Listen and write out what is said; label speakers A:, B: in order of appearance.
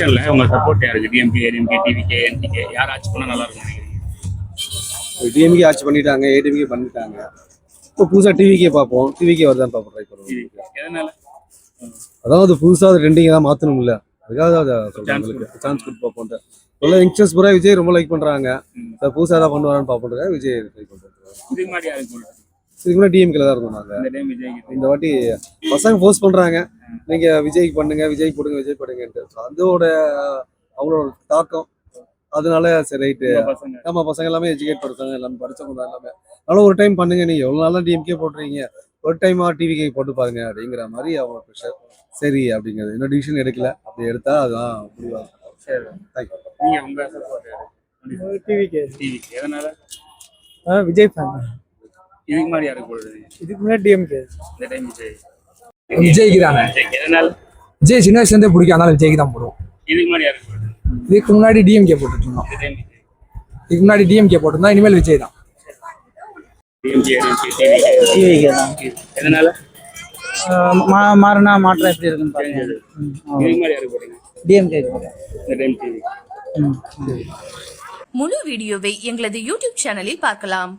A: எலெக்ஷன்ல உங்க சப்போர்ட் யாருக்கு? டிஎம்கே, ஏடிஎம்கே, டிவிகே, என்டிகே யார் ஆட்சி பண்ணா நல்லா இருக்கும் நினைக்கிறீங்க?
B: டிஎம்கே ஆட்சி பண்ணிட்டாங்க, ஏடிஎம்கே பண்ணிட்டாங்க. இப்போ புதுசாக டிவிக்கே பார்ப்போம். டிவிக்கே வருதான் பார்ப்போம், ட்ரை பண்ணுவோம்.
A: எதனால?
B: அதாவது புதுசாக அது ட்ரெண்டிங் தான் மாற்றணும் இல்லை, அதுக்காக அதை சொல்கிறாங்க. சான்ஸ் கொடுத்து பார்ப்போம். நல்லா யங்ஸ்டர்ஸ் பூரா விஜய் ரொம்ப லைக் பண்ணுறாங்க. புதுசாக தான் பண்ணுவாரான்னு பார்ப்போம். விஜய் ட்ரை பண்ணுறோம்.
A: இதுக்கு முன்னாடி யாருக்கு போடுறது?
B: இதுக்கு முன்னாடி டிஎம்கேல தான் இருந்தோம் நாங்கள்.
A: இந்த டைம் விஜய்க்கு.
B: இந்த வாட்டி பசங்க போஸ்ட் பண்ணுறாங்க, நீங்கள் விஜய்க்கு பண்ணுங்க, விஜய் போடுங்க, விஜய் போடுங்கன்ட்டு. அதோட அவங்களோட தாக்கம், அதனால சரி ரைட்டு.
A: பசங்க
B: நம்ம பசங்க எல்லாமே எஜுகேட் படுத்தாங்க, எல்லாமே படிச்சவங்க தான் எல்லாமே. அதனால ஒரு டைம் பண்ணுங்க, நீங்க எவ்வளவு நாள் தான் டிஎம்கே போட்டுறீங்க, ஒரு டைமா டிவிகே போட்டு பாருங்க அப்படிங்கிற மாதிரி அவங்க ப்ரெஷர். சரி அப்படிங்கிறது இன்னும் டிசிஷன் எடுக்கல, அப்படி எடுத்தா அதுதான் முடிவாக.
A: சரி, தேங்க்யூ. நீங்க உங்க சப்போர்ட் யாரு?
C: டிவிக்கு.
A: டிவிகே. எதனால?
C: விஜய் ஃபேன்.
A: இதுக்கு முன்னாடி யாருக்கு போடுறது?
C: இதுக்கு முன்னாடி டிஎம்கே.
A: இந்த டைம் விஜய்.
D: விஜய்க்கு தானே.
A: எதனால?
D: விஜய் சின்ன வயசுலேருந்தே பிடிக்கும், அதனால விஜய்க்கு தான் போடுவோம்.
A: இதுக்கு முன்னாடி யாருக்கு போடுறது?
D: இதுக்கு முன்னாடி டிஎம்கே போட்டுட்டு இருந்தோம்.
A: இந்த டைம் விஜய்.
D: இதுக்கு முன்னாடி டிஎம்கே போட்டிருந்தோம், இனிமேல் விஜய் தான்.
A: DMK, TVK.
C: டிவிக்கு தான்.
A: எதனால?
C: மாறினா மாற்றம் எப்படி இருக்குன்னு பாருங்க.
A: இதுக்கு முன்னாடி யாருக்கு போடுறீங்க?
C: டிஎம்கே.
A: இந்த டைம் டிவி.
E: முழு வீடியோவை எங்களது யூடியூப் சேனலில் பார்க்கலாம்.